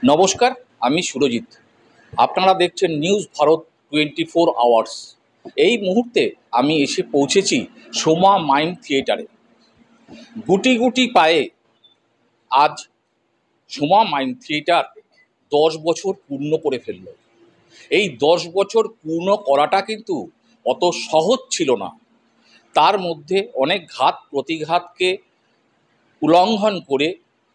নমস্কার, আমি সুরজিৎ। আপনারা দেখছেন নিউজ ভারত 24 আওয়ার্স। এই মুহূর্তে আমি এসে পৌঁছেছি সোমা মাইম থিয়েটারে। গুটি গুটি পায়ে আজ সোমা মাইম থিয়েটার 10 বছর পূর্ণ করে ফেলল। এই 10 বছর পূর্ণ করাটা কিন্তু অত সহজ ছিল না। তার মধ্যে অনেক ঘাত প্রতিঘাতকে উল্লঙ্ঘন করে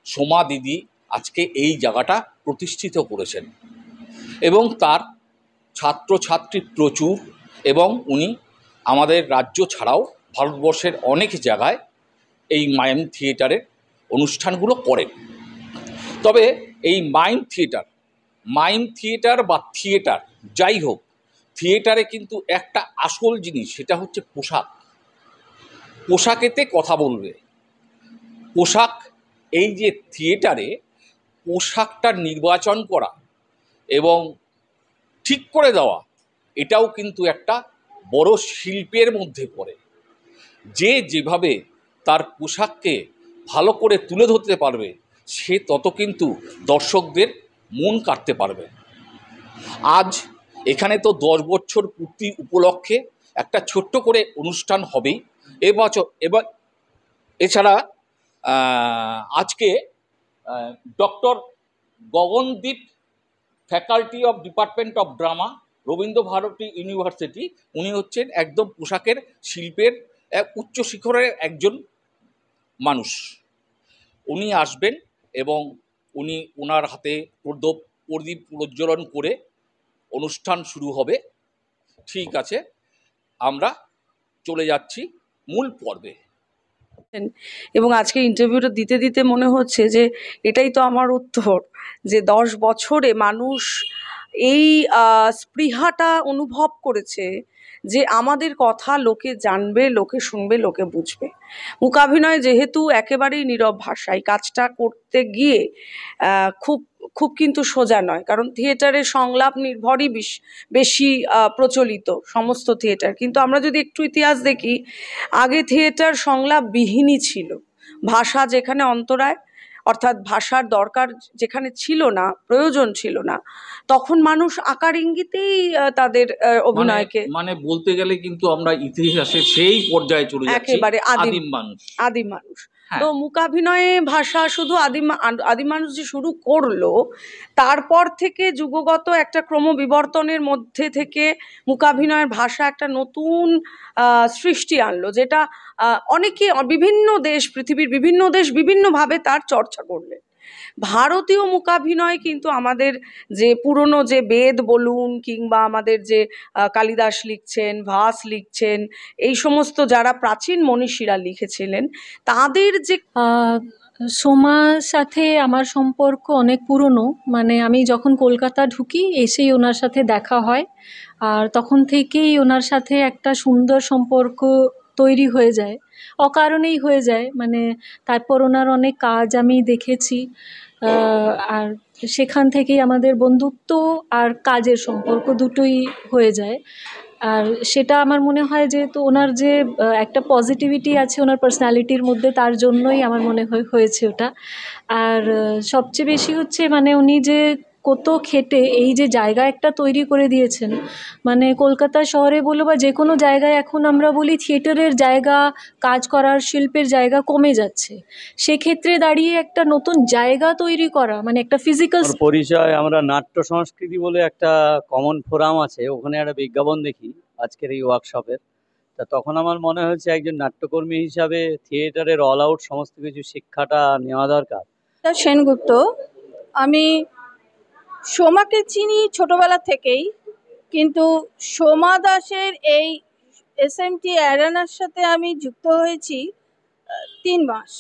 সোমা দিদি আজকে এই জায়গাটা প্রতিষ্ঠিত করেছেন এবং তার ছাত্রছাত্রী প্রচুর, এবং উনি আমাদের রাজ্য ছাড়াও ভারতবর্ষের অনেক জায়গায় এই মাইম থিয়েটারের অনুষ্ঠানগুলো করেন। তবে এই মাইম থিয়েটার বা থিয়েটার যাই হোক, থিয়েটারে কিন্তু একটা আসল জিনিস, সেটা হচ্ছে পোশাকেতে কথা বলবে। পোশাক, এই যে থিয়েটারে পোশাকটা নির্বাচন করা এবং ঠিক করে দেওয়া, এটাও কিন্তু একটা বড় শিল্পের মধ্যে পড়ে। যে যেভাবে তার পোশাককে ভালো করে তুলে ধরতে পারবে, সে তত কিন্তু দর্শকদের মন কাটতে পারবে। আজ এখানে তো 10 বছর পূর্তি উপলক্ষে একটা ছোট্ট করে অনুষ্ঠান হবেই এবার। এছাড়া আজকে doctor Gagandeep, faculty of department of drama, Rabindra Bharati university, উনি হচ্ছেন একদম পোশাকের শিল্পের উচ্চ শিখরের একজন মানুষ। উনি আসবেন এবং ওনার হাতে প্রদীপ প্রজ্বলন করে অনুষ্ঠান শুরু হবে। ঠিক আছে, আমরা চলে যাচ্ছি মূল পর্বে। এবং আজকে ইন্টারভিউটা দিতে দিতে মনে হচ্ছে যে এটাই তো আমার উত্তর, যে 10 বছরে মানুষ এই স্পৃহাটা অনুভব করেছে যে আমাদের কথা লোকে জানবে, লোকে শুনবে, লোকে বুঝবে। মূকাভিনয় যেহেতু একেবারেই নীরব ভাষায়, কাজটা করতে গিয়ে খুব খুব কিন্তু সোজা নয়, কারণ থিয়েটারে সংলাপ নির্ভরই বেশি প্রচলিত সমস্ত থিয়েটার। কিন্তু আমরা যদি একটু ইতিহাস দেখি, আগে থিয়েটার সংলাপবিহীনই ছিল। ভাষা যেখানে অন্তরায়, অর্থাৎ ভাষার দরকার যেখানে ছিল না, প্রয়োজন ছিল না, তখন মানুষ আকার ইঙ্গিতেই তাদের অভিনয়কে, মানে বলতে গেলে কিন্তু আমরা ইতিহাসে সেই পর্যায়ে চলে যাচ্ছি, একেবারে আদিম মানুষ। তো মূকাভিনয়ে ভাষা শুধু আদিম মানুষ যে শুরু করলো, তারপর থেকে যুগগত একটা ক্রমবিবর্তনের মধ্যে থেকে মূকাভিনয়ের ভাষা একটা নতুন সৃষ্টি আনলো, যেটা অনেকে পৃথিবীর বিভিন্ন দেশ বিভিন্নভাবে তার চর্চা করলেন। ভারতীয় মূকাভিনয় কিন্তু আমাদের যে পুরনো যে বেদ বলুন, কিংবা আমাদের যে কালিদাস লিখছেন, ভাস লিখছেন, এই সমস্ত যারা প্রাচীন মনীষীরা লিখেছিলেন, তাদের যে সোমার সাথে আমার সম্পর্ক অনেক পুরনো। মানে আমি যখন কলকাতা ঢুকি এসেই ওনার সাথে দেখা হয়, আর তখন থেকেই ওনার সাথে একটা সুন্দর সম্পর্ক তৈরি হয়ে যায়, অকারণেই হয়ে যায়। মানে তারপর ওনার অনেক কাজ আমি দেখেছি, আর সেখান থেকেই আমাদের বন্ধুত্ব আর কাজের সম্পর্ক দুটোই হয়ে যায়। আর সেটা আমার মনে হয় যে তো ওনার যে একটা পজিটিভিটি আছে ওনার পার্সোনালিটির মধ্যে, তার জন্যই আমার মনে হয়েছে ওটা। আর সবচেয়ে বেশি হচ্ছে মানে উনি যে কত খেটে এই যে জায়গা একটা তৈরি করে দিয়েছেন। মানে কলকাতা শহরে বলো বা যে কোনো জায়গায় এখন আমরা বলি থিয়েটারের জায়গা, কাজ করার শিল্পের জায়গা কমে যাচ্ছে। সেক্ষেত্রে দাঁড়িয়ে একটা নতুন জায়গা তৈরি করা, মানে একটা ফিজিক্যাল পরিচয়। আমরা নাট্য সংস্কৃতি বলে একটা কমন ফোরাম আছে, ওখানে একটা বিজ্ঞাপন দেখি আজকের এই ওয়ার্কশপের। তা তখন আমার মনে হয়েছে একজন নাট্যকর্মী হিসাবে থিয়েটারের অল আউট সমস্ত কিছু শিক্ষাটা নেওয়া দরকার। সেনগুপ্ত, আমি সোমাকে চিনি ছোটবেলা থেকেই, কিন্তু সোমা দাসের এই SMT অ্যারেনার সাথে আমি যুক্ত হয়েছি 3 মাস।